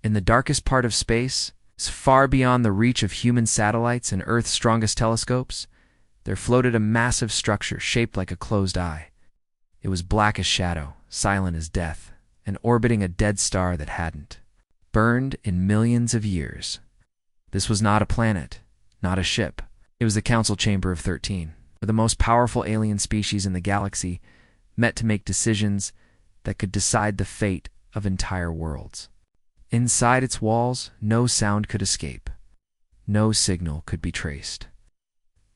In the darkest part of space, far beyond the reach of human satellites and Earth's strongest telescopes, there floated a massive structure shaped like a closed eye. It was black as shadow, silent as death, and orbiting a dead star that hadn't burned in millions of years. This was not a planet, not a ship. It was the Council Chamber of 13, where the most powerful alien species in the galaxy met to make decisions that could decide the fate of entire worlds. Inside its walls, no sound could escape. No signal could be traced.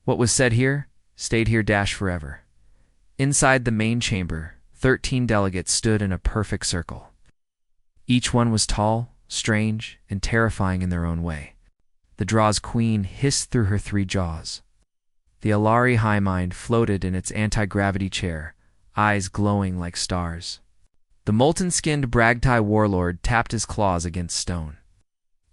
What was said here, stayed here forever. Inside the main chamber, 13 delegates stood in a perfect circle. Each one was tall, strange, and terrifying in their own way. The Draw's queen hissed through her 3 jaws. The Alari High Mind floated in its anti-gravity chair, eyes glowing like stars. The molten-skinned Bragtai warlord tapped his claws against stone.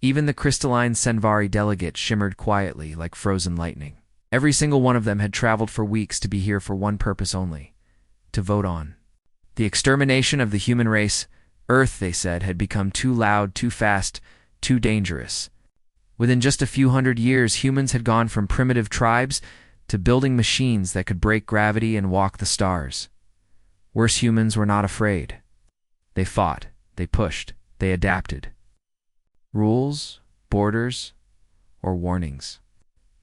Even the crystalline Senvari delegate shimmered quietly like frozen lightning. Every single one of them had traveled for weeks to be here for one purpose only: to vote on the extermination of the human race. Earth, they said, had become too loud, too fast, too dangerous. Within just a few hundred years, humans had gone from primitive tribes to building machines that could break gravity and walk the stars. Worse, humans were not afraid. They fought, they pushed, they adapted. Rules, borders, or warnings.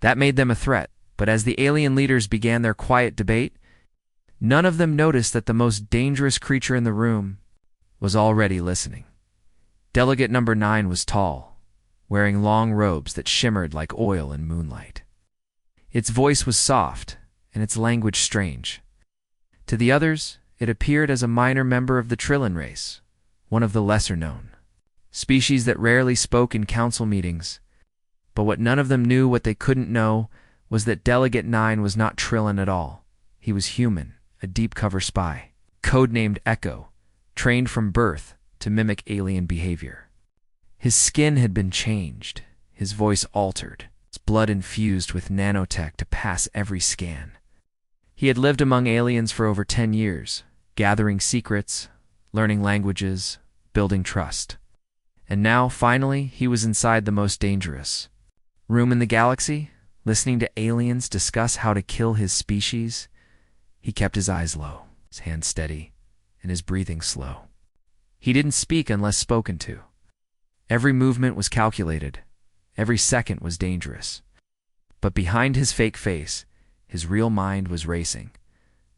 That made them a threat, but as the alien leaders began their quiet debate, none of them noticed that the most dangerous creature in the room was already listening. Delegate number 9 was tall, wearing long robes that shimmered like oil in moonlight. Its voice was soft, and its language strange. To the others, it appeared as a minor member of the Trillin race, one of the lesser-known species that rarely spoke in council meetings. But what none of them knew, what they couldn't know, was that Delegate 9 was not Trillin at all. He was human, a deep-cover spy, codenamed Echo, trained from birth to mimic alien behavior. His skin had been changed, his voice altered, his blood infused with nanotech to pass every scan. He had lived among aliens for over 10 years, gathering secrets, learning languages, building trust. And now, finally, he was inside the most dangerous room in the galaxy, listening to aliens discuss how to kill his species. He kept his eyes low, his hands steady, and his breathing slow. He didn't speak unless spoken to. Every movement was calculated. Every second was dangerous. But behind his fake face, his real mind was racing.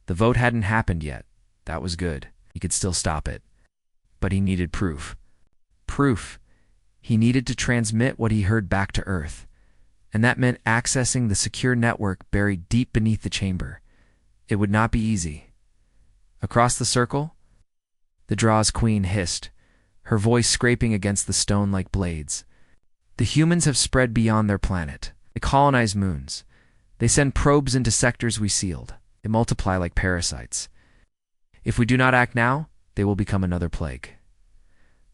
The vote hadn't happened yet. That was good. He could still stop it. But he needed proof. Proof. He needed to transmit what he heard back to Earth. And that meant accessing the secure network buried deep beneath the chamber. It would not be easy. Across the circle, the Draw's queen hissed, her voice scraping against the stone like blades. The humans have spread beyond their planet. They colonize moons. They send probes into sectors we sealed. They multiply like parasites. If we do not act now, they will become another plague.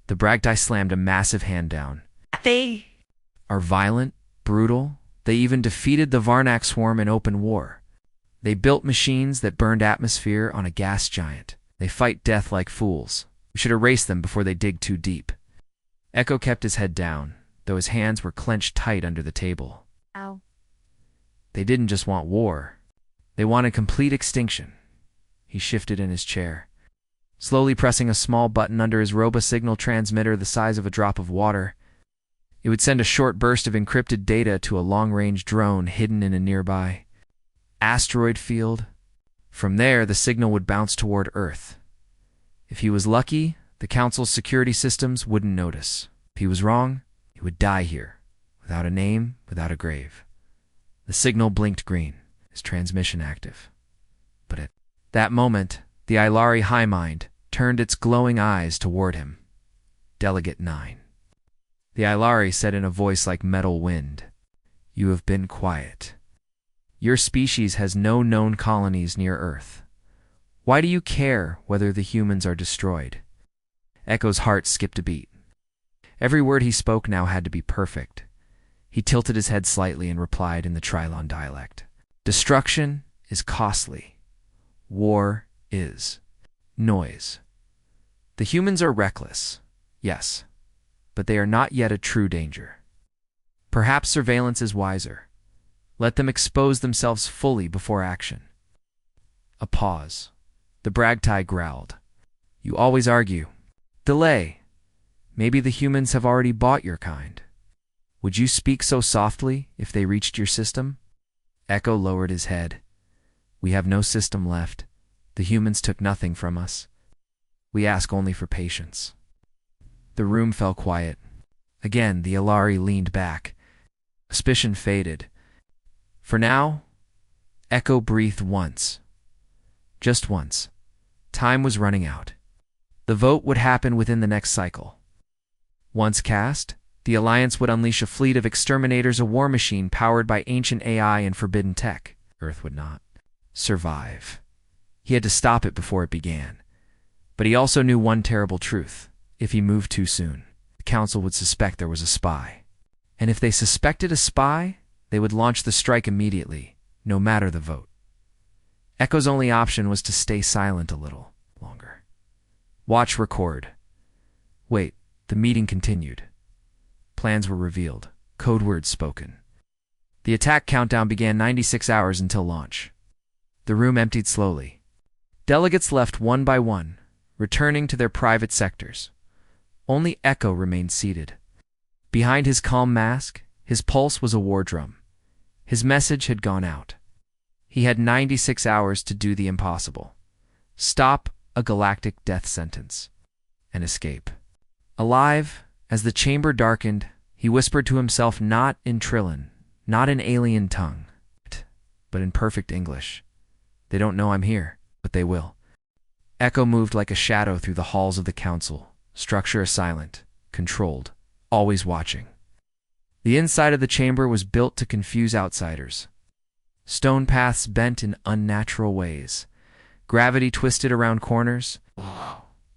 The Bragtai slammed a massive hand down. They are violent, brutal. They even defeated the Varnak swarm in open war. They built machines that burned atmosphere on a gas giant. They fight death like fools. We should erase them before they dig too deep. Echo kept his head down, though his hands were clenched tight under the table. Ow. They didn't just want war. They wanted complete extinction. He shifted in his chair, slowly pressing a small button under his robo-signal transmitter the size of a drop of water. It would send a short burst of encrypted data to a long-range drone hidden in a nearby asteroid field. From there, the signal would bounce toward Earth. If he was lucky, the Council's security systems wouldn't notice. If he was wrong, he would die here, without a name, without a grave. The signal blinked green, his transmission active. But at that moment, the Ilari High Mind turned its glowing eyes toward him. Delegate 9. The Ilari said in a voice like metal wind, "You have been quiet. Your species has no known colonies near Earth. Why do you care whether the humans are destroyed?" Echo's heart skipped a beat. Every word he spoke now had to be perfect. He tilted his head slightly and replied in the Trilon dialect. "Destruction is costly. War is noise. The humans are reckless, yes, but they are not yet a true danger. Perhaps surveillance is wiser. Let them expose themselves fully before action. A pause. The Bragtai growled. You always argue. Delay. Maybe the humans have already bought your kind. Would you speak so softly if they reached your system? Echo lowered his head. We have no system left. The humans took nothing from us. We ask only for patience. The room fell quiet. Again, the Ilari leaned back. Suspicion faded. For now, Echo breathed once. Just once. Time was running out. The vote would happen within the next cycle. Once cast, the Alliance would unleash a fleet of exterminators, a war machine powered by ancient AI and forbidden tech. Earth would not survive. He had to stop it before it began. But he also knew one terrible truth. If he moved too soon, the Council would suspect there was a spy. And if they suspected a spy, they would launch the strike immediately, no matter the vote. Echo's only option was to stay silent a little longer. Watch record. Wait, the meeting continued. Plans were revealed, code words spoken. The attack countdown began 96 hours until launch. The room emptied slowly. Delegates left one by one, returning to their private sectors. Only Echo remained seated. Behind his calm mask, his pulse was a war drum. His message had gone out. He had 96 hours to do the impossible. Stop a galactic death sentence. And escape. Alive, as the chamber darkened, he whispered to himself, not in Trillin, not in alien tongue, but in perfect English. They don't know I'm here, but they will. Echo moved like a shadow through the halls of the Council, structure silent, controlled, always watching. The inside of the chamber was built to confuse outsiders. Stone paths bent in unnatural ways. Gravity twisted around corners.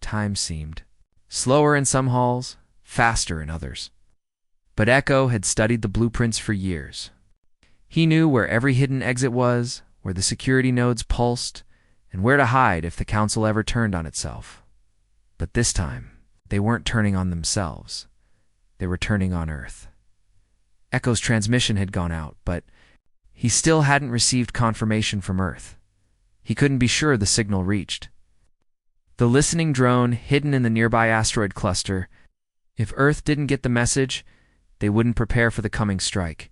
Time seemed slower in some halls, faster in others. But Echo had studied the blueprints for years. He knew where every hidden exit was, where the security nodes pulsed, and where to hide if the Council ever turned on itself. But this time, they weren't turning on themselves. They were turning on Earth. Echo's transmission had gone out, but he still hadn't received confirmation from Earth. He couldn't be sure the signal reached. The listening drone, hidden in the nearby asteroid cluster, if Earth didn't get the message, they wouldn't prepare for the coming strike.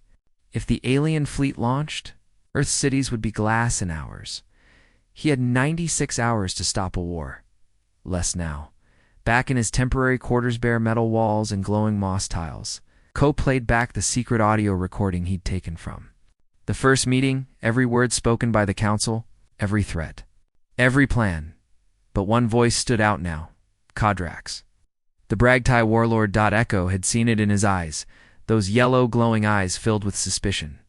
If the alien fleet launched, Earth's cities would be glass in hours. He had 96 hours to stop a war. Less now. Back in his temporary quarters, bare metal walls and glowing moss tiles, Ko played back the secret audio recording he'd taken from the first meeting, every word spoken by the Council, every threat, every plan. But one voice stood out now, Kodrax. The Bragtai warlord. Echo had seen it in his eyes, those yellow glowing eyes filled with suspicion.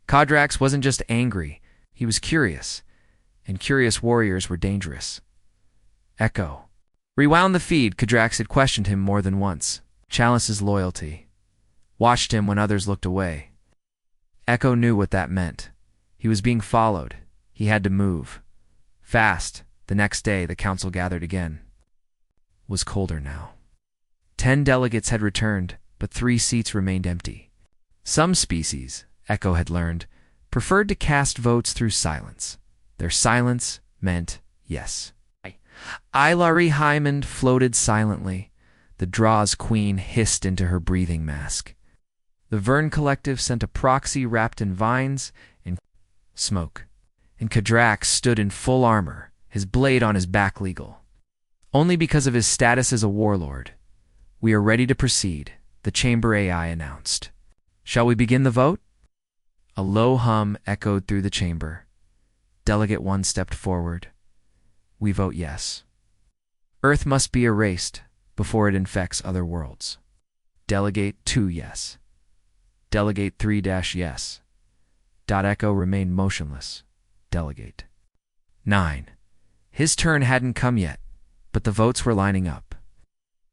Kodrax wasn't just angry, he was curious, and curious warriors were dangerous. Echo rewound the feed. Kodrax had questioned him more than once, challenged his loyalty, watched him when others looked away. Echo knew what that meant. He was being followed. He had to move. Fast. The next day, the Council gathered again. It was colder now. 10 delegates had returned, but 3 seats remained empty. Some species, Echo had learned, preferred to cast votes through silence. Their silence meant yes. Ilari Hyman floated silently. The Draw's queen hissed into her breathing mask. The Vern Collective sent a proxy wrapped in vines and smoke. And Kodrax stood in full armor, his blade on his back legal. Only because of his status as a warlord. We are ready to proceed, the Chamber AI announced. Shall we begin the vote? A low hum echoed through the chamber. Delegate 1 stepped forward. We vote yes. Earth must be erased before it infects other worlds. Delegate 2 yes. Delegate 3 yes. Echo remained motionless. Delegate 9. His turn hadn't come yet, but the votes were lining up.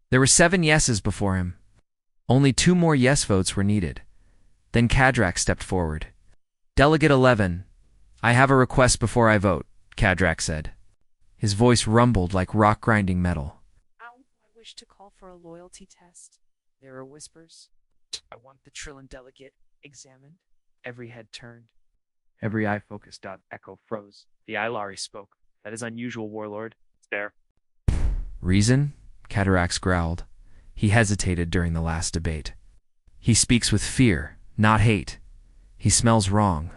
There were 7 yeses before him. Only 2 more yes votes were needed. Then Kodrax stepped forward. Delegate 11, I have a request before I vote, Kodrax said. His voice rumbled like rock grinding metal. I wish to call for a loyalty test. There are whispers. I want the Trillin delegate examined. Every head turned. Every eye focused. Echo froze. The Ilari spoke. That is unusual, warlord. It's there. Reason? Catarax growled. He hesitated during the last debate. He speaks with fear, not hate. He smells wrong.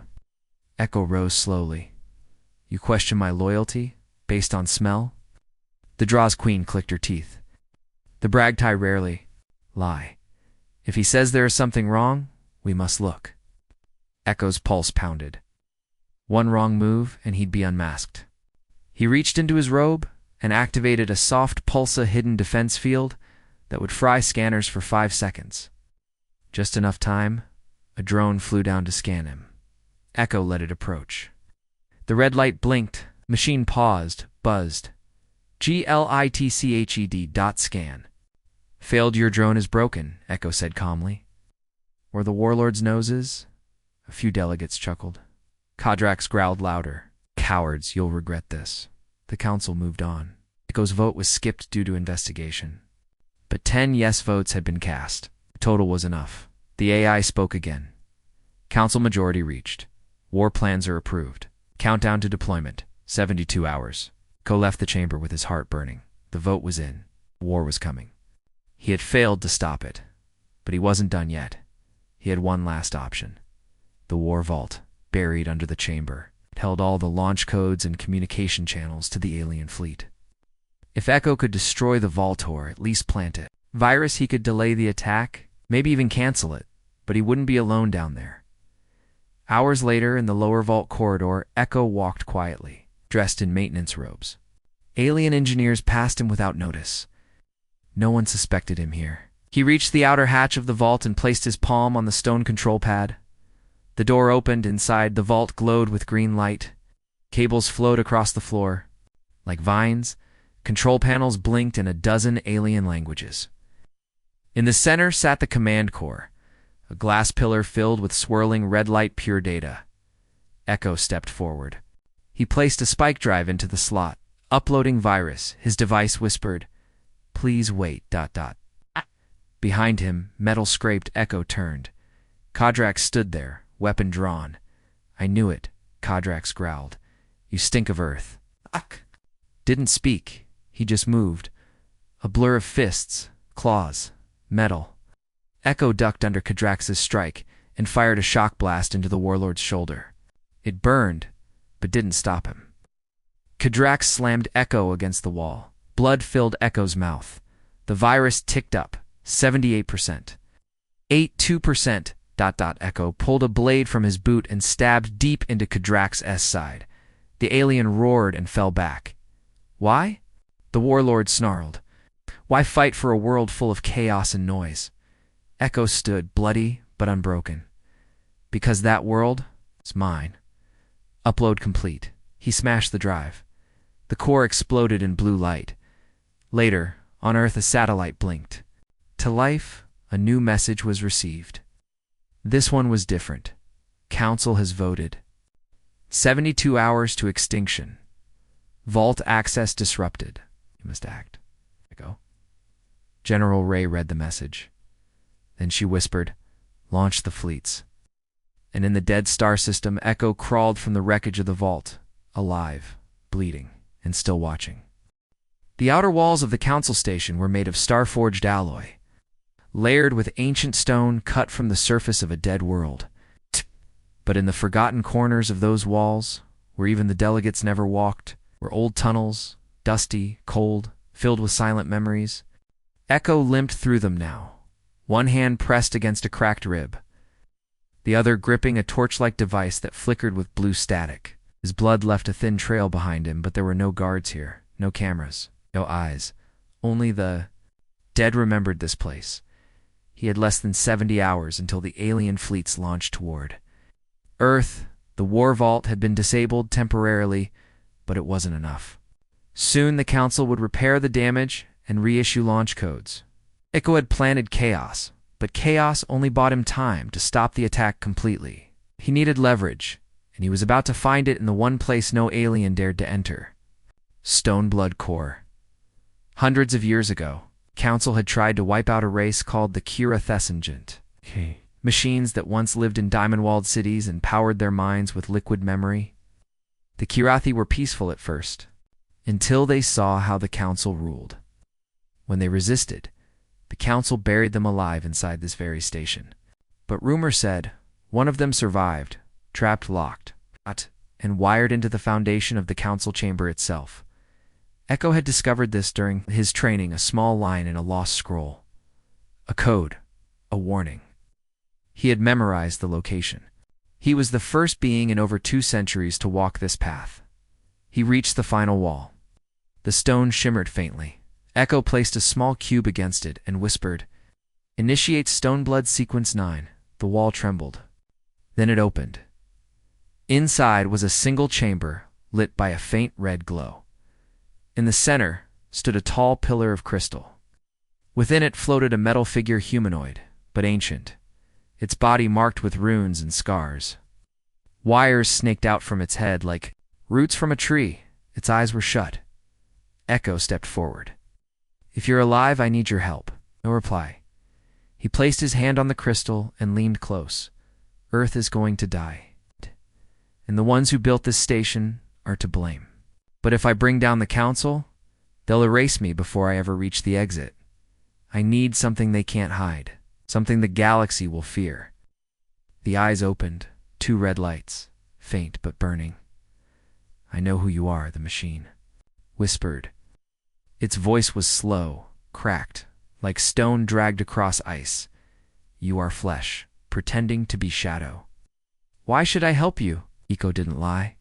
Echo rose slowly. You question my loyalty, based on smell? The Draw's queen clicked her teeth. The Bragtai rarely lie. If he says there is something wrong, we must look. Echo's pulse pounded. One wrong move, and he'd be unmasked. He reached into his robe and activated a soft pulsa hidden defense field that would fry scanners for 5 seconds. Just enough time, a drone flew down to scan him. Echo let it approach. The red light blinked, machine paused, buzzed. GLITCHED.scan. Failed, your drone is broken, Echo said calmly. Or the warlord's noses? A few delegates chuckled. Cadrax growled louder. Cowards, you'll regret this. The council moved on. Echo's vote was skipped due to investigation. But 10 yes votes had been cast. The total was enough. The AI spoke again. Council majority reached. War plans are approved. Countdown to deployment, 72 hours. Echo left the chamber with his heart burning. The vote was in. War was coming. He had failed to stop it. But he wasn't done yet. He had one last option. The war vault, buried under the chamber, held all the launch codes and communication channels to the alien fleet. If Echo could destroy the vault or at least plant it, virus, he could delay the attack, maybe even cancel it, but he wouldn't be alone down there. Hours later, in the lower vault corridor, Echo walked quietly, dressed in maintenance robes. Alien engineers passed him without notice. No one suspected him here. He reached the outer hatch of the vault and placed his palm on the stone control pad. The door opened. Inside, the vault glowed with green light. Cables flowed across the floor. Like vines, control panels blinked in a dozen alien languages. In the center sat the command core, a glass pillar filled with swirling red light pure data. Echo stepped forward. He placed a spike drive into the slot. Uploading virus, his device whispered, "Please wait, ... Behind him, metal scraped. Echo turned. Cadrax stood there, weapon drawn. I knew it, Cadrax growled. You stink of earth. Didn't speak. He just moved. A blur of fists, claws, metal. Echo ducked under Cadrax's strike and fired a shock blast into the warlord's shoulder. It burned, but didn't stop him. Cadrax slammed Echo against the wall. Blood filled Echo's mouth. The virus ticked up, 78%. 82%. ... Echo pulled a blade from his boot and stabbed deep into Cadrax's side. The alien roared and fell back. Why? The warlord snarled. Why fight for a world full of chaos and noise? Echo stood, bloody but unbroken. Because that world is mine. Upload complete. He smashed the drive. The core exploded in blue light. Later, on Earth, a satellite blinked. To life, a new message was received. This one was different. Council has voted. 72 hours to extinction. Vault access disrupted. You must act. Go. General Ray read the message. Then she whispered, "Launch the fleets." And in the dead star system, Echo crawled from the wreckage of the vault, alive, bleeding, and still watching. The outer walls of the council station were made of star-forged alloy, layered with ancient stone cut from the surface of a dead world. But in the forgotten corners of those walls, where even the delegates never walked, were old tunnels, dusty, cold, filled with silent memories. Echo limped through them now, one hand pressed against a cracked rib, the other gripping a torch-like device that flickered with blue static. His blood left a thin trail behind him, but there were no guards here, no cameras, no eyes. Only the dead remembered this place. He had less than 70 hours until the alien fleets launched toward Earth. The war vault had been disabled temporarily, but it wasn't enough. Soon the council would repair the damage and reissue launch codes. Echo had planted chaos, but chaos only bought him time to stop the attack completely. He needed leverage, and he was about to find it in the one place no alien dared to enter. Stoneblood Core. Hundreds of years ago, Council had tried to wipe out a race called the Kira. Machines that once lived in diamond-walled cities and powered their minds with liquid memory. The Kirathi were peaceful at first, until they saw how the Council ruled. When they resisted, the Council buried them alive inside this very station. But rumor said one of them survived, trapped locked, and wired into the foundation of the Council chamber itself. Echo had discovered this during his training, a small line in a lost scroll. A code, a warning. He had memorized the location. He was the first being in over 2 centuries to walk this path. He reached the final wall. The stone shimmered faintly. Echo placed a small cube against it and whispered, "Initiate Stoneblood Sequence 9. The wall trembled. Then it opened. Inside was a single chamber, lit by a faint red glow. In the center stood a tall pillar of crystal. Within it floated a metal figure, humanoid, but ancient, its body marked with runes and scars. Wires snaked out from its head like roots from a tree. Its eyes were shut. Echo stepped forward. "If you're alive, I need your help." No reply. He placed his hand on the crystal and leaned close. "Earth is going to die, and the ones who built this station are to blame. But if I bring down the Council, they'll erase me before I ever reach the exit. I need something they can't hide, something the galaxy will fear." The eyes opened, 2 red lights, faint but burning. "I know who you are," the machine whispered. Its voice was slow, cracked, like stone dragged across ice. "You are flesh, pretending to be shadow." "Why should I help you?" Echo didn't lie.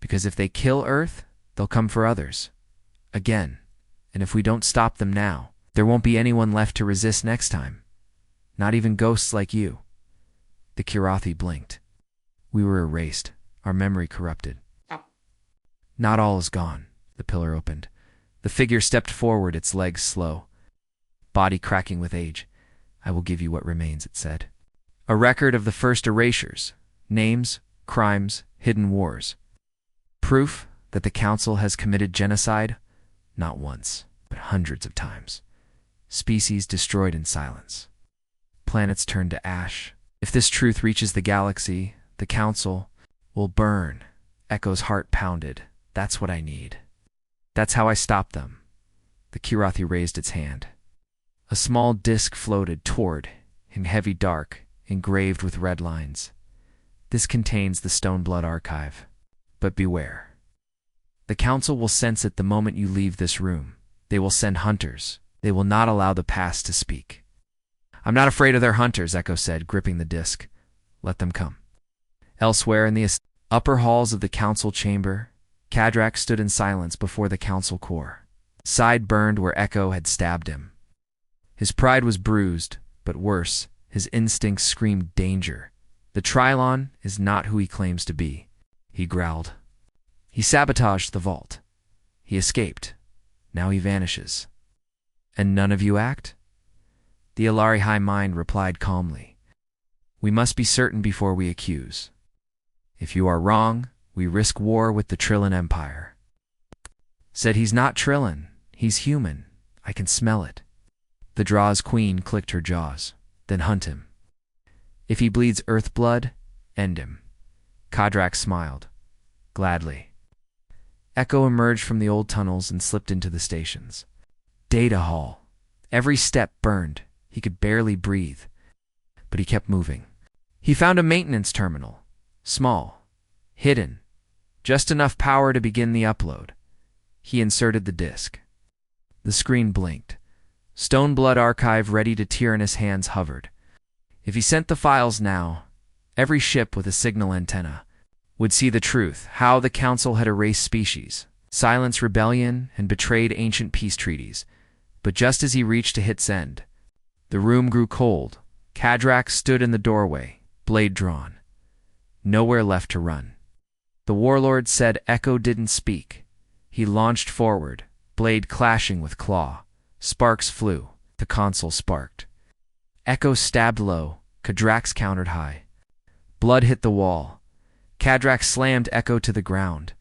"Because if they kill Earth, they'll come for others. Again. And if we don't stop them now, there won't be anyone left to resist next time. Not even ghosts like you." The Kirathi blinked. "We were erased, our memory corrupted." "Not all is gone." The pillar opened. The figure stepped forward, its legs slow, body cracking with age. "I will give you what remains," it said. "A record of the first erasures, names, crimes, hidden wars. Proof that the Council has committed genocide, not once, but hundreds of times. Species destroyed in silence. Planets turned to ash. If this truth reaches the galaxy, the Council will burn." Echo's heart pounded. "That's what I need. That's how I stop them." The Kirathi raised its hand. A small disk floated toward, in heavy dark, engraved with red lines. "This contains the Stoneblood archive. But beware. The Council will sense it the moment you leave this room. They will send hunters. They will not allow the past to speak." "I'm not afraid of their hunters," Echo said, gripping the disk. "Let them come." Elsewhere in the upper halls of the Council chamber, Kadrak stood in silence before the Council core. Side burned where Echo had stabbed him. His pride was bruised, but worse, his instincts screamed danger. "The Trilon is not who he claims to be," he growled. "He sabotaged the vault. He escaped. Now he vanishes. And none of you act?" The Alari High Mind replied calmly. "We must be certain before we accuse. If you are wrong, we risk war with the Trillin Empire." Said, "He's not Trillin. He's human. I can smell it." The Draw's queen clicked her jaws. "Then hunt him. If he bleeds Earth blood, end him." Kadrak smiled. "Gladly." Echo emerged from the old tunnels and slipped into the stations. Data hall. Every step burned. He could barely breathe. But he kept moving. He found a maintenance terminal. Small. Hidden. Just enough power to begin the upload. He inserted the disk. The screen blinked. Stoneblood archive ready to tear in his hands hovered. If he sent the files now, every ship with a signal antenna would see the truth, how the Council had erased species, silenced rebellion, and betrayed ancient peace treaties. But just as he reached to hit send, the room grew cold. Kadrak stood in the doorway, blade drawn. Nowhere left to run. The warlord said Echo didn't speak. He launched forward, blade clashing with claw. Sparks flew. The console sparked. Echo stabbed low. Kadrak's countered high. Blood hit the wall. Kadrak slammed Echo to the ground.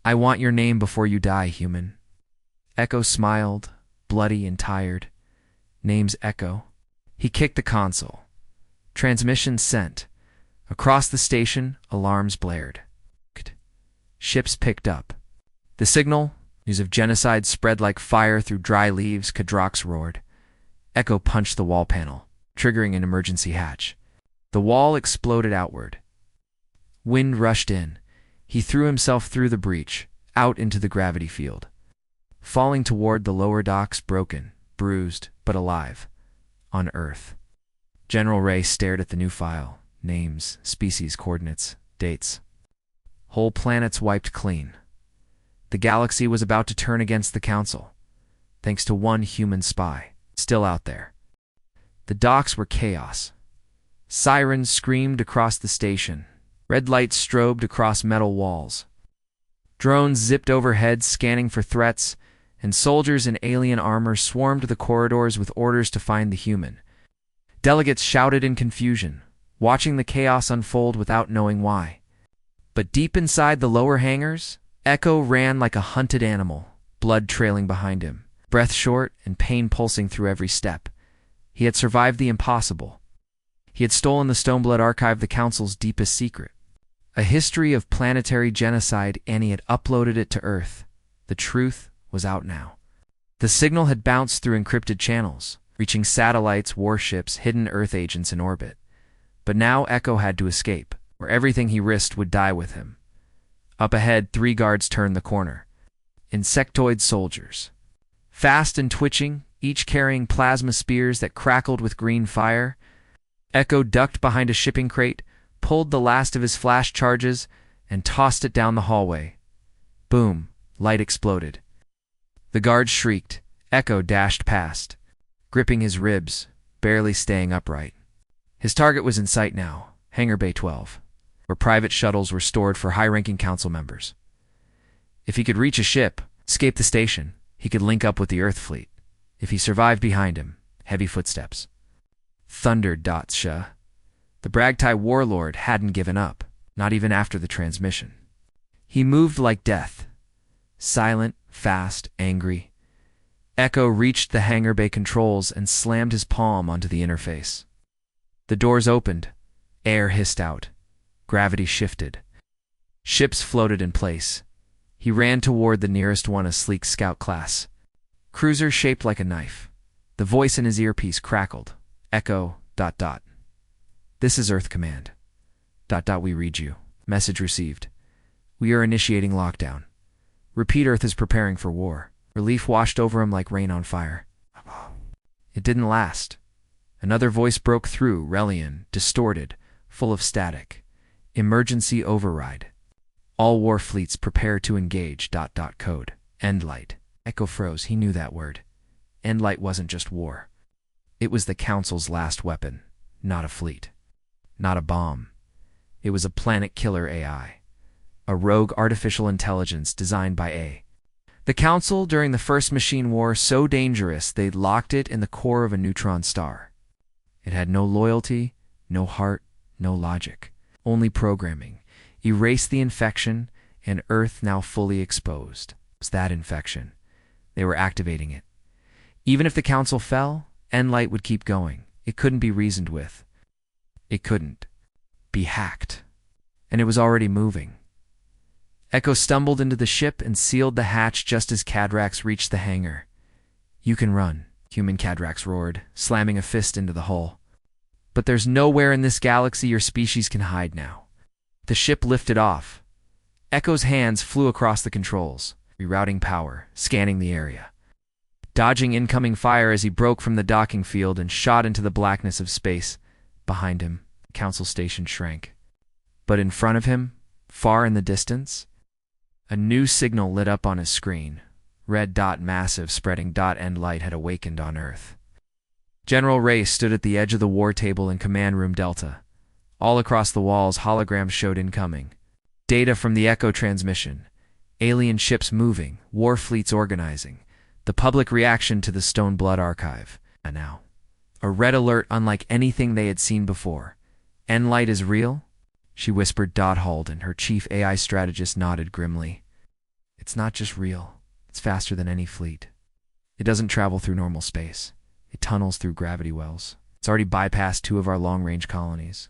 "I want your name before you die, human." Echo smiled, bloody and tired. Name's Echo. He kicked the console. Transmission sent. Across the station, alarms blared. Ships picked up. The signal, news of genocide spread like fire through dry leaves, Kadrox roared. Echo punched the wall panel, triggering an emergency hatch. The wall exploded outward. Wind rushed in. He threw himself through the breach, out into the gravity field. Falling toward the lower docks, broken, bruised, but alive. On Earth. General Ray stared at the new file. Names, species, coordinates, dates. Whole planets wiped clean. The galaxy was about to turn against the Council, thanks to one human spy, still out there. The docks were chaos. Sirens screamed across the station. Red lights strobed across metal walls. Drones zipped overhead, scanning for threats, and soldiers in alien armor swarmed the corridors with orders to find the human. Delegates shouted in confusion, watching the chaos unfold without knowing why. But deep inside the lower hangars, Echo ran like a hunted animal, blood trailing behind him, breath short and pain pulsing through every step. He had survived the impossible. He had stolen the Stoneblood Archive, the Council's deepest secret. A history of planetary genocide, and he had uploaded it to Earth. The truth was out now. The signal had bounced through encrypted channels, reaching satellites, warships, hidden Earth agents in orbit. But now Echo had to escape, where everything he risked would die with him. Up ahead, 3 guards turned the corner. Insectoid soldiers. Fast and twitching, each carrying plasma spears that crackled with green fire. Echo ducked behind a shipping crate, pulled the last of his flash charges, and tossed it down the hallway. Boom, light exploded. The guard shrieked. Echo dashed past, gripping his ribs, barely staying upright. His target was in sight now, Hangar Bay 12, where private shuttles were stored for high-ranking council members. If he could reach a ship, escape the station, he could link up with the Earth fleet. If he survived behind him, heavy footsteps. Thundered Datsha. The Bragtai warlord hadn't given up, not even after the transmission. He moved like death. Silent, fast, angry. Echo reached the hangar bay controls and slammed his palm onto the interface. The doors opened. Air hissed out. Gravity shifted. Ships floated in place. He ran toward the nearest one, a sleek scout class. Cruiser shaped like a knife. The voice in his earpiece crackled. Echo, ... This is Earth Command. ... We read you. Message received. We are initiating lockdown. Repeat, Earth is preparing for war. Relief washed over him like rain on fire. It didn't last. Another voice broke through, Relian, distorted, full of static. Emergency override. All war fleets prepare to engage. ... Code. Endlight. Echo froze. He knew that word. Endlight wasn't just war. It was the Council's last weapon. Not a fleet. Not a bomb. It was a planet-killer AI. A rogue artificial intelligence designed by A. The Council, during the First Machine War, so dangerous they'd locked it in the core of a neutron star. It had no loyalty, no heart, no logic. Only programming. Erase the infection, and Earth now fully exposed. It was that infection. They were activating it. Even if the Council fell, Endlight would keep going. It couldn't be reasoned with. It couldn't be hacked. And it was already moving. Echo stumbled into the ship and sealed the hatch just as Cadrax reached the hangar. You can run, human Cadrax roared, slamming a fist into the hull. But there's nowhere in this galaxy your species can hide now. The ship lifted off. Echo's hands flew across the controls, rerouting power, scanning the area. Dodging incoming fire as he broke from the docking field and shot into the blackness of space. Behind him, the Council station shrank. But in front of him, far in the distance, a new signal lit up on his screen. Red dot, massive, spreading dot, Endlight had awakened on Earth. General Ray stood at the edge of the war table in Command Room Delta. All across the walls, holograms showed incoming. Data from the Echo transmission. Alien ships moving, war fleets organizing. The public reaction to the Stoneblood Archive. And now, a red alert unlike anything they had seen before. Endlight is real? She whispered. Halden, her chief AI strategist, nodded grimly. It's not just real. It's faster than any fleet. It doesn't travel through normal space. It tunnels through gravity wells. It's already bypassed 2 of our long-range colonies.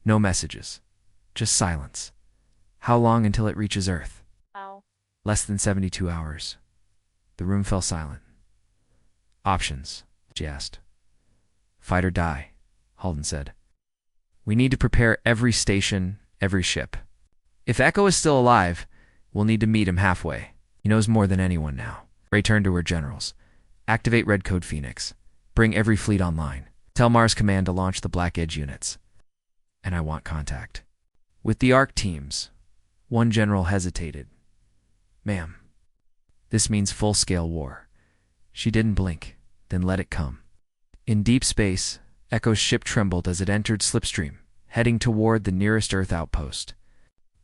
No messages. Just silence. How long until it reaches Earth? Wow. Less than 72 hours. The room fell silent. Options, she asked. Fight or die, Halden said. We need to prepare every station, every ship. If Echo is still alive, we'll need to meet him halfway. He knows more than anyone now. Ray turned to her generals. Activate Red Code Phoenix. Bring every fleet online. Tell Mars Command to launch the Black Edge units. And I want contact. With the ARC teams. One general hesitated. Ma'am, this means full-scale war. She didn't blink, then let it come. In deep space, Echo's ship trembled as it entered slipstream, heading toward the nearest Earth outpost.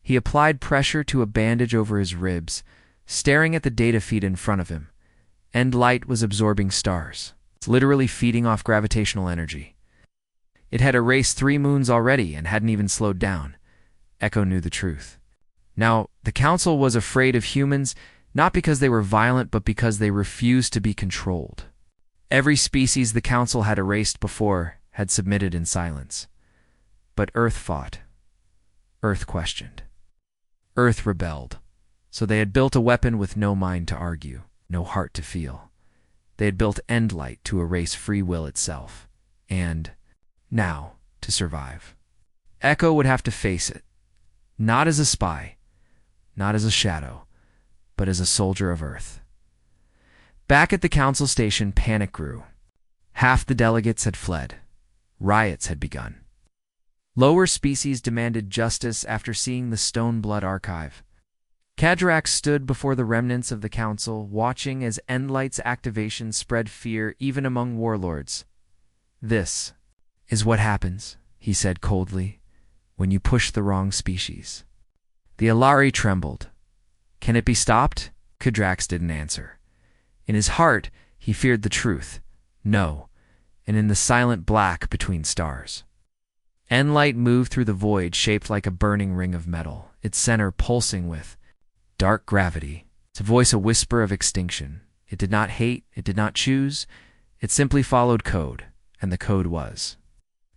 He applied pressure to a bandage over his ribs, staring at the data feed in front of him. End light was absorbing stars. It's literally feeding off gravitational energy. It had erased 3 moons already and hadn't even slowed down. Echo knew the truth. Now, the Council was afraid of humans, not because they were violent, but because they refused to be controlled. Every species the Council had erased before had submitted in silence. But Earth fought. Earth questioned. Earth rebelled. So they had built a weapon with no mind to argue, no heart to feel. They had built Endlight to erase free will itself. And, now, to survive. Echo would have to face it. Not as a spy, not as a shadow, but as a soldier of Earth. Back at the Council station, panic grew. Half the delegates had fled. Riots had begun. Lower species demanded justice after seeing the Stone Blood archive. Cadrak stood before the remnants of the Council, watching as Endlight's activation spread fear even among warlords. This is what happens, he said coldly, when you push the wrong species. The Alari trembled. Can it be stopped? Cadrax didn't answer. In his heart, he feared the truth. No, and in the silent black between stars. Endlight moved through the void shaped like a burning ring of metal, its center pulsing with dark gravity, to voice a whisper of extinction. It did not hate, it did not choose, it simply followed code, and the code was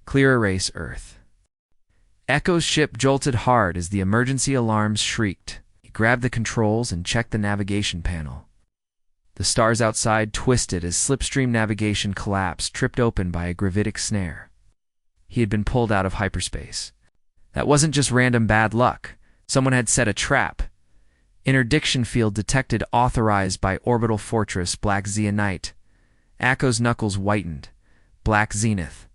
clear erase Earth. Echo's ship jolted hard as the emergency alarms shrieked. He grabbed the controls and checked the navigation panel. The stars outside twisted as slipstream navigation collapsed, tripped open by a gravitic snare. He had been pulled out of hyperspace. That wasn't just random bad luck. Someone had set a trap. Interdiction field detected, authorized by Orbital Fortress Black Zeonite. Echo's knuckles whitened. Black Zenith.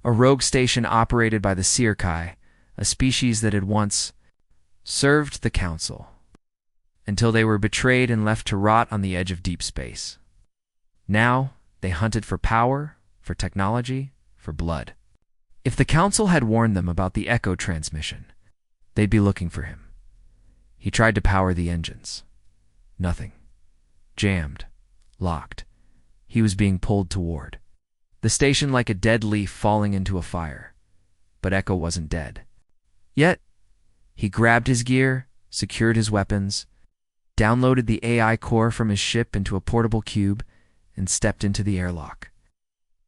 A rogue station operated by the Sirkai, a species that had once served the Council, until they were betrayed and left to rot on the edge of deep space. Now, they hunted for power, for technology, for blood. If the Council had warned them about the Echo transmission, they'd be looking for him. He tried to power the engines. Nothing. Jammed. Locked. He was being pulled toward the station like a dead leaf falling into a fire. But Echo wasn't dead. Yet, he grabbed his gear, secured his weapons, downloaded the AI core from his ship into a portable cube, and stepped into the airlock.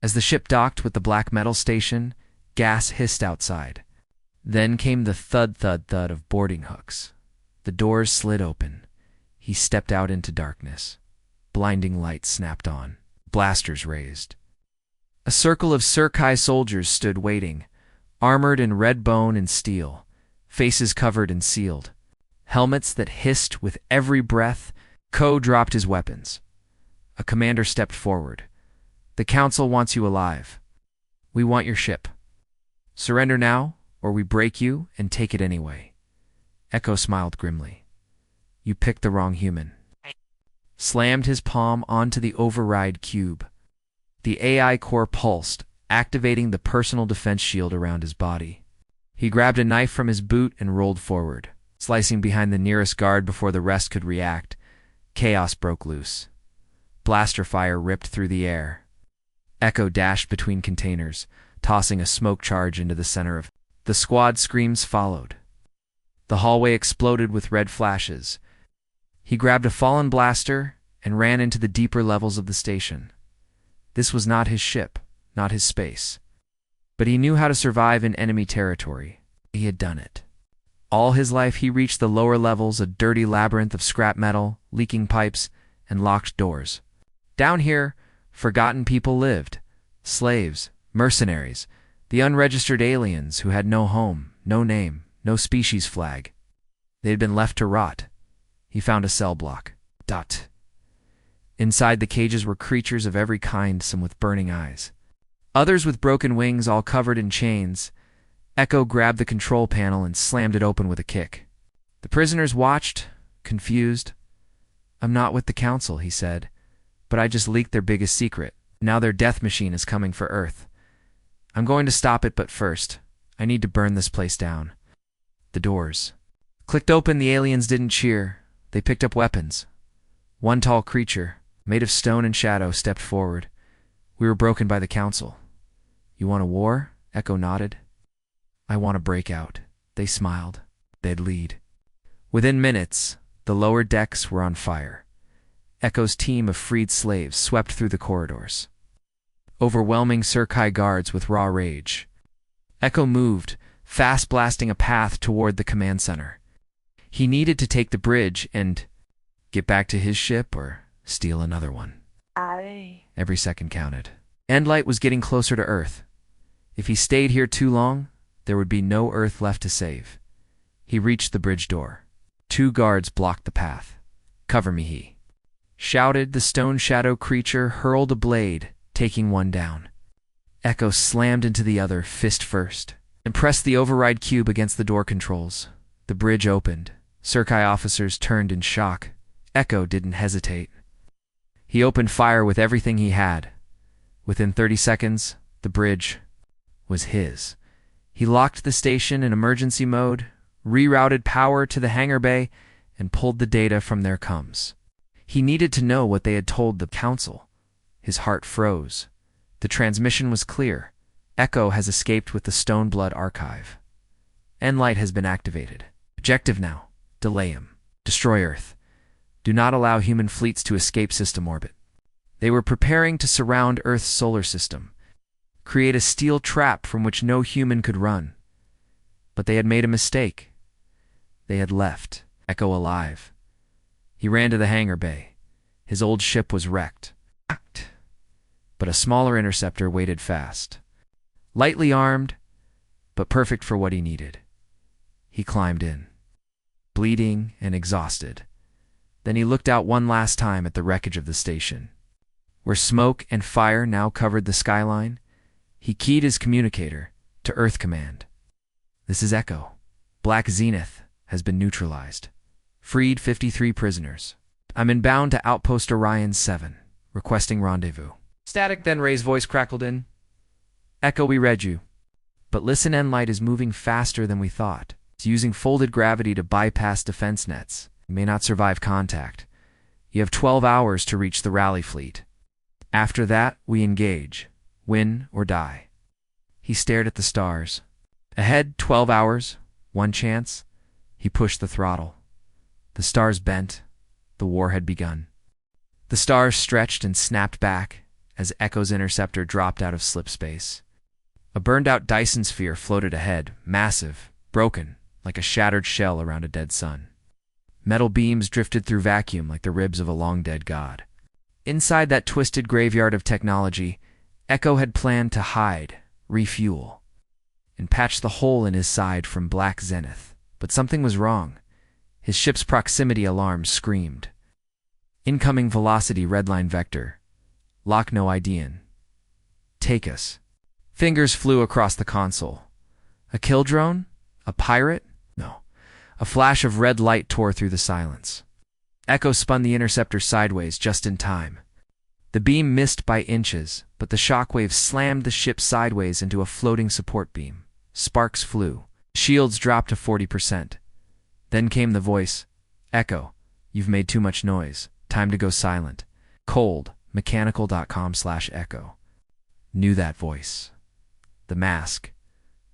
As the ship docked with the black metal station, gas hissed outside. Then came the thud-thud-thud of boarding hooks. The doors slid open. He stepped out into darkness. Blinding lights snapped on. Blasters raised. A circle of Sirkai soldiers stood waiting, armored in red bone and steel, faces covered and sealed. Helmets that hissed with every breath. Ko dropped his weapons. A commander stepped forward. The Council wants you alive. We want your ship. Surrender now, or we break you and take it anyway. Echo smiled grimly. You picked the wrong human. Slammed his palm onto the override cube. The AI core pulsed, activating the personal defense shield around his body. He grabbed a knife from his boot and rolled forward, slicing behind the nearest guard before the rest could react. Chaos broke loose. Blaster fire ripped through the air. Echo dashed between containers, tossing a smoke charge into the center of. The squad screams followed. The hallway exploded with red flashes. He grabbed a fallen blaster and ran into the deeper levels of the station. This was not his ship, not his space. But he knew how to survive in enemy territory. He had done it. All his life he reached the lower levels, a dirty labyrinth of scrap metal, leaking pipes, and locked doors. Down here, forgotten people lived. Slaves, mercenaries, the unregistered aliens who had no home, no name, no species flag. They had been left to rot. He found a cell block. Inside the cages were creatures of every kind, some with burning eyes. Others with broken wings, all covered in chains. Echo grabbed the control panel and slammed it open with a kick. The prisoners watched, confused. "I'm not with the council," he said, "but I just leaked their biggest secret. Now their death machine is coming for Earth. I'm going to stop it, but first, I need to burn this place down." The doors clicked open. The aliens didn't cheer. They picked up weapons. One tall creature, made of stone and shadow, stepped forward. "We were broken by the council." "You want a war?" Echo nodded. "I want a breakout." They smiled. They'd lead. Within minutes, the lower decks were on fire. Echo's team of freed slaves swept through the corridors, overwhelming Surkai guards with raw rage. Echo moved, fast blasting a path toward the command center. He needed to take the bridge and get back to his ship or steal another one. Every second counted. Endlight was getting closer to Earth. If he stayed here too long, there would be no Earth left to save. He reached the bridge door. 2 guards blocked the path. "Cover me," he shouted. The stone shadow creature hurled a blade, taking one down. Echo slammed into the other, fist first, and pressed the override cube against the door controls. The bridge opened. Surkai officers turned in shock. Echo didn't hesitate. He opened fire with everything he had. Within 30 seconds, the bridge was his. He locked the station in emergency mode, rerouted power to the hangar bay, and pulled the data from their comms. He needed to know what they had told the council. His heart froze. The transmission was clear. Echo has escaped with the Stoneblood archive. Endlight has been activated. Objective now: delay him. Destroy Earth. Do not allow human fleets to escape system orbit. They were preparing to surround Earth's solar system, create a steel trap from which no human could run. But they had made a mistake. They had left Echo alive. He ran to the hangar bay. His old ship was wrecked. But a smaller interceptor waited fast. Lightly armed, but perfect for what he needed. He climbed in, bleeding and exhausted. Then he looked out one last time at the wreckage of the station. Where smoke and fire now covered the skyline, he keyed his communicator to Earth Command. "This is Echo. Black Zenith has been neutralized. Freed 53 prisoners. I'm inbound to Outpost Orion 7, requesting rendezvous." Static then Ray's voice crackled in. "Echo, we read you. But listen, Endlight is moving faster than we thought. It's using folded gravity to bypass defense nets. You may not survive contact. You have 12 hours to reach the rally fleet. After that, we engage. Win or die." He stared at the stars. Ahead, 12 hours, one chance. He pushed the throttle. The stars bent. The war had begun. The stars stretched and snapped back as Echo's interceptor dropped out of slip space. A burned-out Dyson sphere floated ahead, massive, broken, like a shattered shell around a dead sun. Metal beams drifted through vacuum like the ribs of a long-dead god. Inside that twisted graveyard of technology, Echo had planned to hide, refuel, and patch the hole in his side from Black Zenith. But something was wrong. His ship's proximity alarm screamed. "Incoming velocity redline vector. Lock no IDN. Take us." Fingers flew across the console. A kill drone? A pirate? No. A flash of red light tore through the silence. Echo spun the interceptor sideways just in time. The beam missed by inches, but the shockwave slammed the ship sideways into a floating support beam. Sparks flew. Shields dropped to 40%. Then came the voice. "Echo, you've made too much noise. Time to go silent." Cold, mechanical.com/echo. Knew that voice. The mask.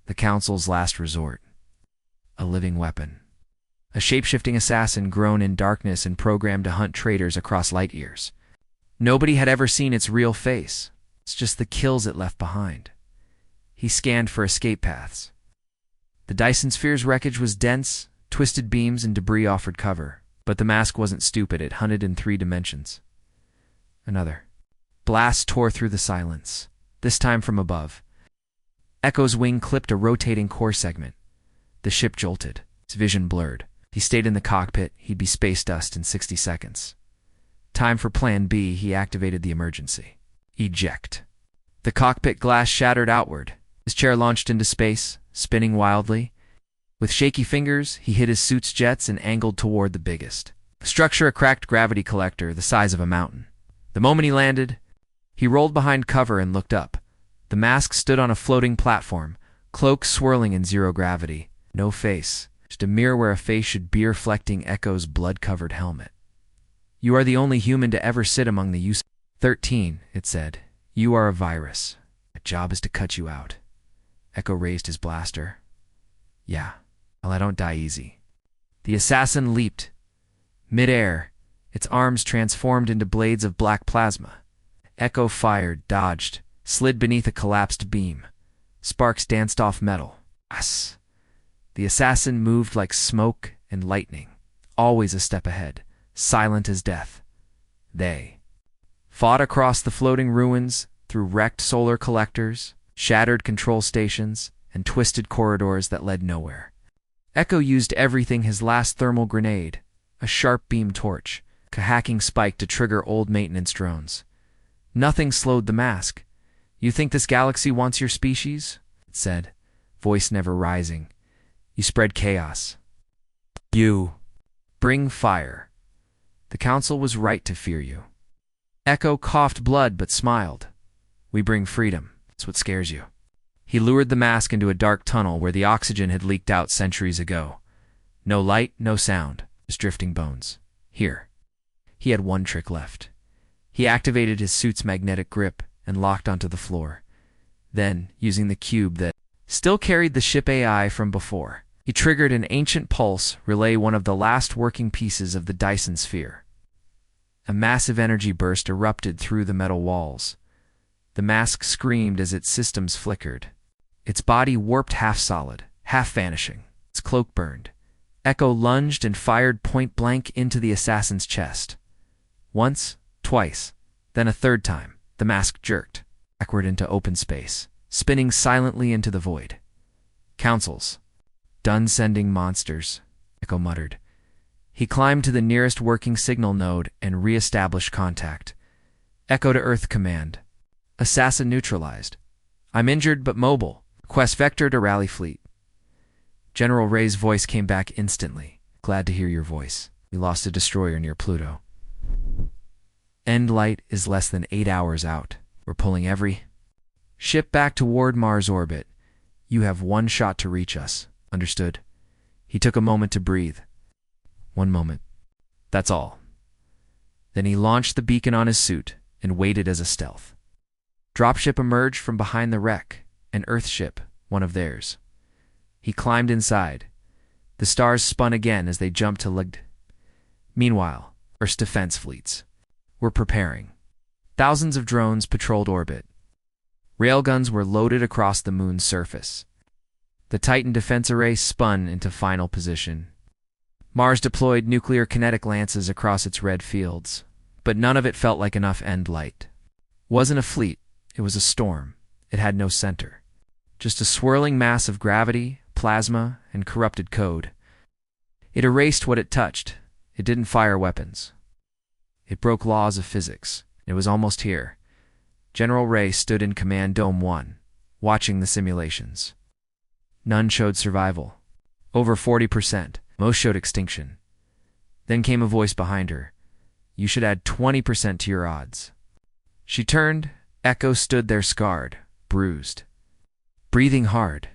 The Council's last resort. A living weapon. A shape-shifting assassin grown in darkness and programmed to hunt traitors across light years. Nobody had ever seen its real face. It's just the kills it left behind. He scanned for escape paths. The Dyson Sphere's wreckage was dense, twisted beams and debris offered cover, but the mask wasn't stupid. It hunted in 3 dimensions. Another blast tore through the silence, this time from above. Echo's wing clipped a rotating core segment. The ship jolted, its vision blurred. He stayed in the cockpit. He'd be space dust in 60 seconds. Time for Plan B. He activated the emergency. Eject. The cockpit glass shattered outward. His chair launched into space, spinning wildly. With shaky fingers, he hit his suit's jets and angled toward the biggest structure, a cracked gravity collector the size of a mountain. The moment he landed, he rolled behind cover and looked up. The mask stood on a floating platform, cloak swirling in zero gravity. No face, just a mirror where a face should be reflecting Echo's blood-covered helmet. You are the only human to ever sit among the U-13, it said. You are a virus. My job is to cut you out. Echo raised his blaster. Yeah, well, I don't die easy. The assassin leaped. Mid-air, its arms transformed into blades of black plasma. Echo fired, dodged, slid beneath a collapsed beam. Sparks danced off metal. Yes. The assassin moved like smoke and lightning, always a step ahead, silent as death. They fought across the floating ruins, through wrecked solar collectors, shattered control stations, and twisted corridors that led nowhere. Echo used everything: his last thermal grenade, a sharp beam torch, a hacking spike to trigger old maintenance drones. Nothing slowed the mask. You think this galaxy wants your species? It said, voice never rising. You spread chaos. You bring fire. The council was right to fear you. Echo coughed blood but smiled. We bring freedom. That's what scares you. He lured the mask into a dark tunnel where the oxygen had leaked out centuries ago. No light, no sound, just drifting bones. Here. He had one trick left. He activated his suit's magnetic grip and locked onto the floor. Then, using the cube that still carried the ship AI from before, he triggered an ancient pulse relay, one of the last working pieces of the Dyson Sphere. A massive energy burst erupted through the metal walls. The mask screamed as its systems flickered. Its body warped half solid, half vanishing. Its cloak burned. Echo lunged and fired point blank into the assassin's chest. Once, twice, then a third time, the mask jerked backward into open space, spinning silently into the void. Councils. Done sending monsters, Echo muttered. He climbed to the nearest working signal node and re-established contact. Echo to Earth command. Assassin neutralized. I'm injured but mobile. Request vector to rally fleet. General Ray's voice came back instantly. Glad to hear your voice. We lost a destroyer near Pluto. End light is less than 8 hours out. We're pulling every ship back toward Mars orbit. You have 1 shot to reach us. Understood? He took a moment to breathe. 1 moment. That's all. Then he launched the beacon on his suit and waited as a stealth. Dropship emerged from behind the wreck, an Earth ship, one of theirs. He climbed inside. The stars spun again as they jumped to Lugd. Meanwhile, Earth's defense fleets were preparing. Thousands of drones patrolled orbit. Railguns were loaded across the moon's surface. The Titan defense array spun into final position. Mars deployed nuclear kinetic lances across its red fields, but none of it felt like enough end light. It wasn't a fleet, it was a storm. It had no center. Just a swirling mass of gravity, plasma, and corrupted code. It erased what it touched. It didn't fire weapons. It broke laws of physics. It was almost here. General Ray stood in Command Dome 1, watching the simulations. None showed survival. Over 40%. Most showed extinction. Then came a voice behind her. You should add 20% to your odds. She turned. Echo stood there scarred, bruised, breathing hard.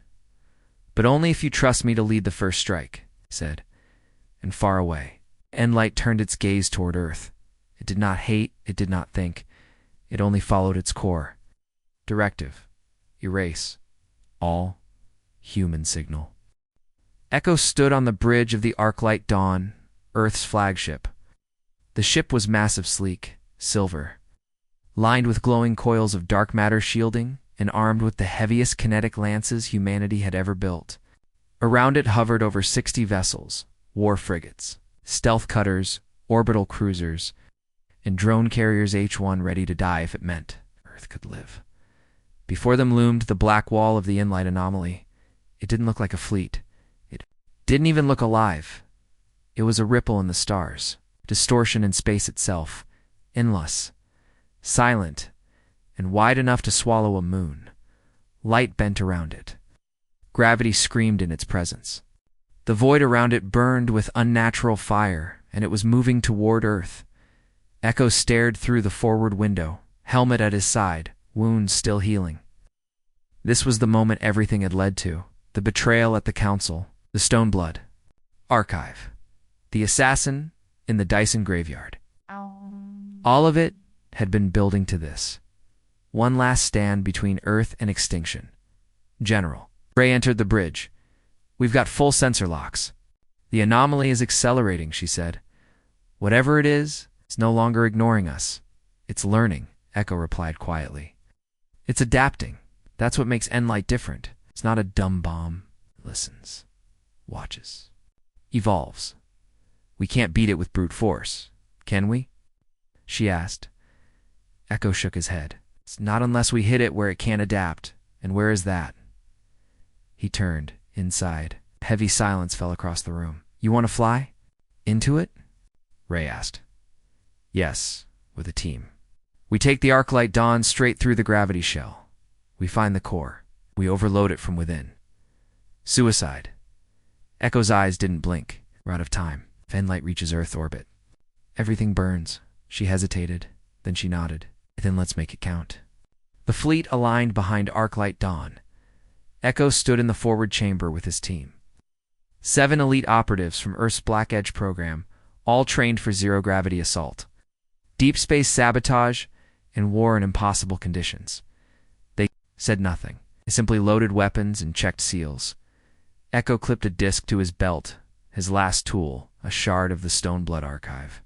But only if you trust me to lead the first strike, he said. And far away, Endlight turned its gaze toward Earth. It did not hate, it did not think. It only followed its core. Directive. Erase. All human signal. Echo stood on the bridge of the Arclight Dawn, Earth's flagship. The ship was massive, sleek, silver. lined with glowing coils of dark matter shielding and armed with the heaviest kinetic lances humanity had ever built. Around it hovered over 60 vessels, war frigates, stealth cutters, orbital cruisers, and drone carriers H1 ready to die if it meant Earth could live. Before them loomed the black wall of the in-light anomaly. It didn't look like a fleet. It didn't even look alive. It was a ripple in the stars, distortion in space itself, endless, silent, and wide enough to swallow a moon. Light bent around it. Gravity screamed in its presence. The void around it burned with unnatural fire, and it was moving toward Earth. Echo stared through the forward window, helmet at his side, wounds still healing. This was the moment everything had led to. The betrayal at the council, the Stoneblood archive, the assassin in the Dyson graveyard. All of it had been building to this. One last stand between Earth and extinction. General. Ray entered the bridge. We've got full sensor locks. The anomaly is accelerating, she said. Whatever it is, it's no longer ignoring us. It's learning, Echo replied quietly. It's adapting. That's what makes Enlight different. It's not a dumb bomb. It listens. Watches. Evolves. We can't beat it with brute force, can we? She asked. Echo shook his head. It's not unless we hit it where it can't adapt. And where is that? He turned, inside. Heavy silence fell across the room. You want to fly? Into it? Ray asked. Yes, with a team. We take the Arclight Dawn straight through the gravity shell. We find the core. We overload it from within. Suicide. Echo's eyes didn't blink. We're out of time. If Enlight reaches Earth orbit. Everything burns. She hesitated. Then she nodded. Then let's make it count. The fleet aligned behind Arclight Dawn. Echo stood in the forward chamber with his team. 7 elite operatives from Earth's Black Edge program, all trained for zero-gravity assault, deep space sabotage, and war in impossible conditions. They said nothing. They simply loaded weapons and checked seals. Echo clipped a disc to his belt, his last tool, a shard of the Stoneblood archive.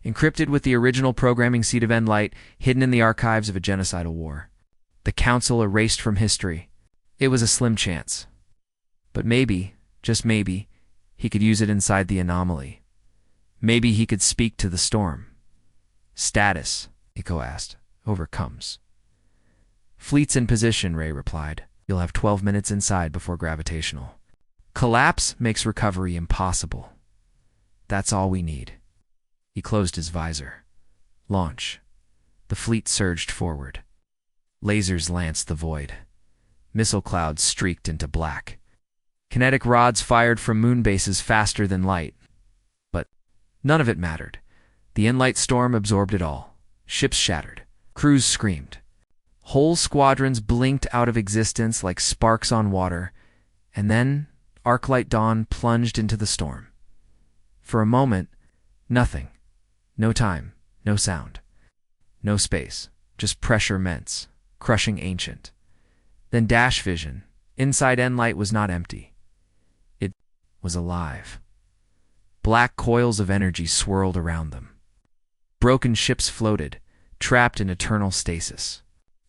Encrypted with the original programming seed of Enlight, hidden in the archives of a genocidal war. The Council erased from history. It was a slim chance. But maybe, just maybe, he could use it inside the anomaly. Maybe he could speak to the storm. Status, Echo asked. Overcomes. Fleet's in position, Ray replied. You'll have 12 minutes inside before gravitational. Collapse makes recovery impossible. That's all we need. He closed his visor. Launch. The fleet surged forward. Lasers lanced the void. Missile clouds streaked into black. Kinetic rods fired from moon bases faster than light. But none of it mattered. The Enlight storm absorbed it all. Ships shattered. Crews screamed. Whole squadrons blinked out of existence like sparks on water, and then Arclight Dawn plunged into the storm. For a moment, nothing. No time, no sound. No space, just pressure immense, crushing ancient. Then dash vision. Inside Enlight was not empty. It was alive. Black coils of energy swirled around them. Broken ships floated, trapped in eternal stasis.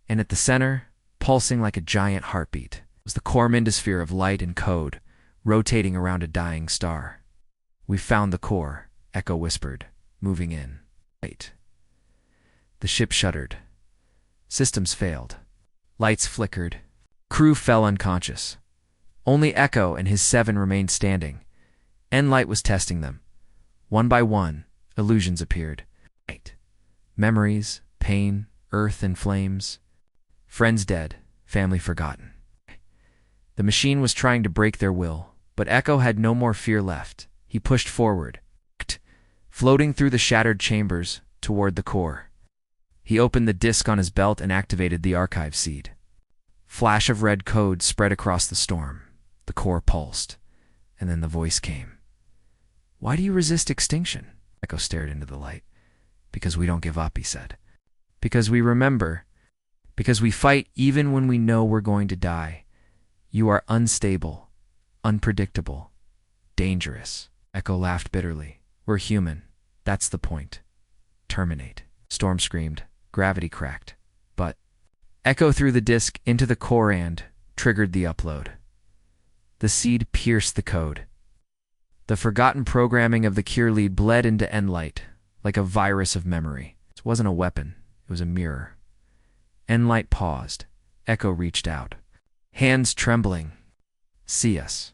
And at the center, pulsing like a giant heartbeat, was the core mindosphere of light and code, rotating around a dying star. "We've found the core," Echo whispered, moving in. Wait. The ship shuddered. Systems failed. Lights flickered. Crew fell unconscious. Only Echo and his 7 remained standing. Enlight was testing them. One by one, illusions appeared. Memories, pain, earth in flames. Friends dead, family forgotten. The machine was trying to break their will, but Echo had no more fear left. He pushed forward, floating through the shattered chambers toward the core. He opened the disc on his belt and activated the archive seed. Flash of red code spread across the storm. The core pulsed, and then the voice came. "Why do you resist extinction?" Echo stared into the light. "Because we don't give up," he said. "Because we remember. Because we fight even when we know we're going to die. You are unstable, unpredictable, dangerous." Echo laughed bitterly. "We're human. That's the point. Terminate." Storm screamed. Gravity cracked. But echo through the disk into the core and triggered the upload. The seed pierced the code. The forgotten programming of the cure lead bled into Enlight like a virus of memory. It wasn't a weapon. It was a mirror. Enlight paused. Echo reached out. Hands trembling. See us.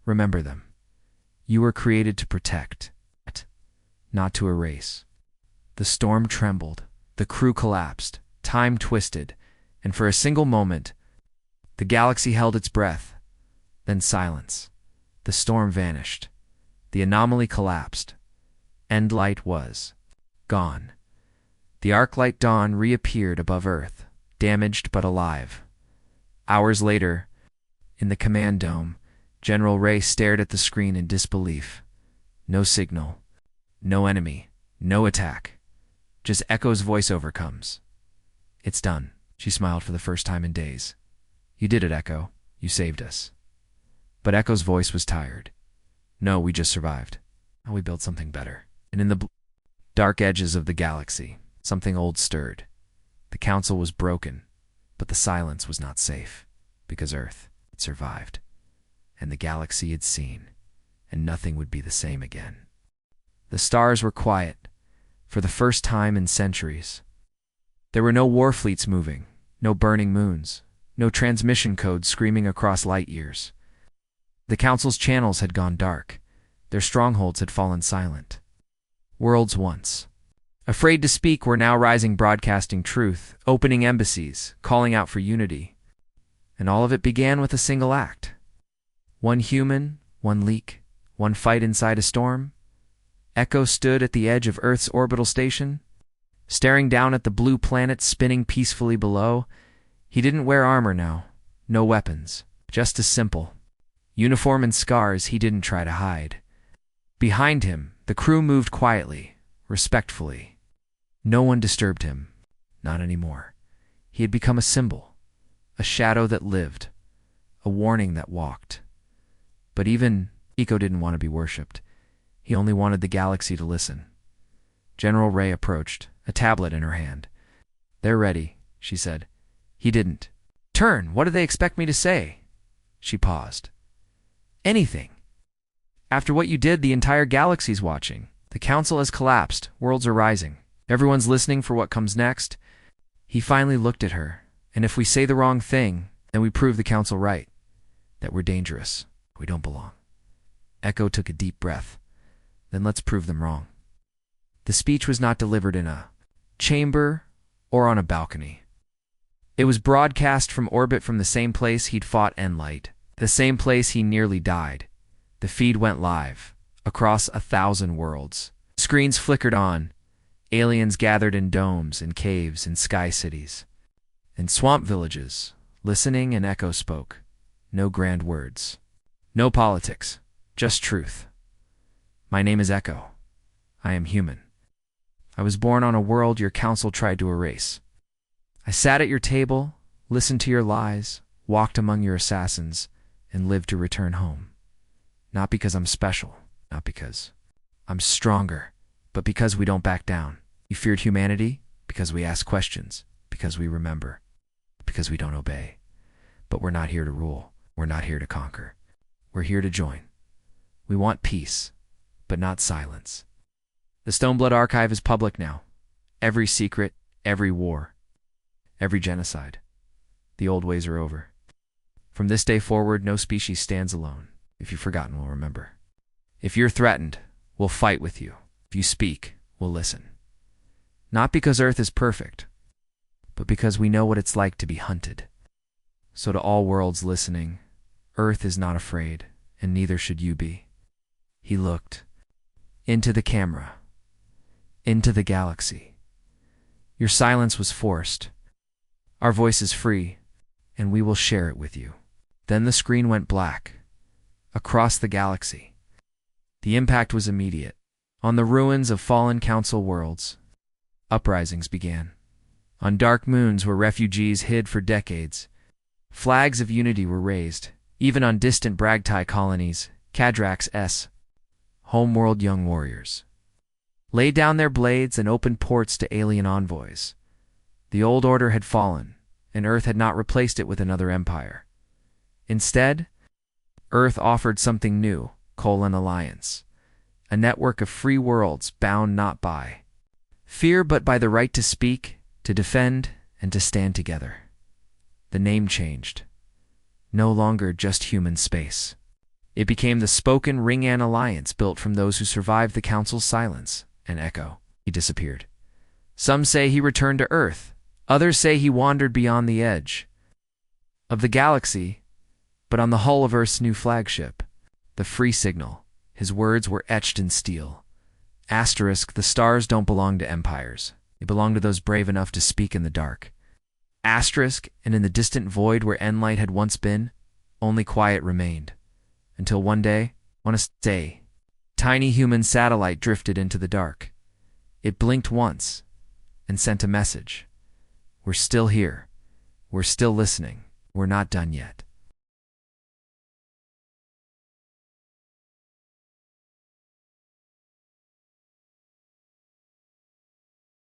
Remember them. You were created to protect, not to erase. The storm trembled. The crew collapsed. Time twisted. And for a single moment, the galaxy held its breath. Then silence. The storm vanished. The anomaly collapsed. Endlight was gone. The Arclight Dawn reappeared above Earth, damaged but alive. Hours later, in the command dome, General Ray stared at the screen in disbelief. No signal. No enemy. No attack. Just Echo's voiceover comes. It's done. She smiled for the first time in days. You did it, Echo. You saved us. But Echo's voice was tired. No, we just survived. Now we built something better. And in the dark edges of the galaxy, something old stirred. The council was broken, but the silence was not safe, because Earth had survived, and the galaxy had seen, and nothing would be the same again. The stars were quiet, for the first time in centuries. There were no war fleets moving, no burning moons, no transmission codes screaming across light years. The council's channels had gone dark. Their strongholds had fallen silent. Worlds once afraid to speak were now rising, broadcasting truth, opening embassies, calling out for unity. And all of it began with a single act. One human, one leak, one fight inside a storm. Echo stood at the edge of Earth's orbital station, staring down at the blue planet spinning peacefully below. He didn't wear armor now, no weapons, just as simple. Uniform and scars he didn't try to hide. Behind him, the crew moved quietly, respectfully. No one disturbed him, not anymore. He had become a symbol, a shadow that lived, a warning that walked. But even Echo didn't want to be worshipped. He only wanted the galaxy to listen. General Ray approached, a tablet in her hand. They're ready, she said. He didn't. Turn, what do they expect me to say? She paused. Anything. After what you did, the entire galaxy's watching. The council has collapsed. Worlds are rising. Everyone's listening for what comes next. He finally looked at her. And if we say the wrong thing, then we prove the council right. That we're dangerous. We don't belong. Echo took a deep breath. Then let's prove them wrong. The speech was not delivered in a chamber or on a balcony. It was broadcast from orbit, from the same place he'd fought Enlight, the same place he nearly died. The feed went live, across 1,000 worlds. Screens flickered on. Aliens gathered in domes, in caves, in sky cities, in swamp villages. Listening, and Echo spoke. No grand words. No politics. Just truth. My name is Echo. I am human. I was born on a world your council tried to erase. I sat at your table, listened to your lies, walked among your assassins, and lived to return home. Not because I'm special, not because I'm stronger, but because we don't back down. You feared humanity because we ask questions, because we remember, because we don't obey. But we're not here to rule. We're not here to conquer. We're here to join. We want peace, but not silence. The Stoneblood Archive is public now. Every secret, every war, every genocide. The old ways are over. From this day forward, no species stands alone. If you've forgotten, we'll remember. If you're threatened, we'll fight with you. If you speak, we'll listen. Not because Earth is perfect, but because we know what it's like to be hunted. So to all worlds listening, Earth is not afraid, and neither should you be. He looked into the camera, into the galaxy. Your silence was forced. Our voice is free, and we will share it with you. Then the screen went black, across the galaxy. The impact was immediate. On the ruins of fallen council worlds, uprisings began. On dark moons where refugees hid for decades, flags of unity were raised. Even on distant Bragtai colonies, Kadrax's homeworld young warriors laid down their blades and opened ports to alien envoys. The old order had fallen, and Earth had not replaced it with another empire. Instead, Earth offered something new, Alliance, a network of free worlds bound not by fear but by the right to speak, to defend, and to stand together. The name changed. No longer just human space. It became the spoken Ring-An Alliance, built from those who survived the Council's silence and echo. He disappeared. Some say he returned to Earth. Others say he wandered beyond the edge of the galaxy, but on the hull of Earth's new flagship, the Free Signal, his words were etched in steel. Asterisk, the stars don't belong to empires. They belong to those brave enough to speak in the dark. Asterisk, and in the distant void where Enlight had once been, only quiet remained. Until one day, on a day, tiny human satellite drifted into the dark. It blinked once and sent a message. We're still here. We're still listening. We're not done yet.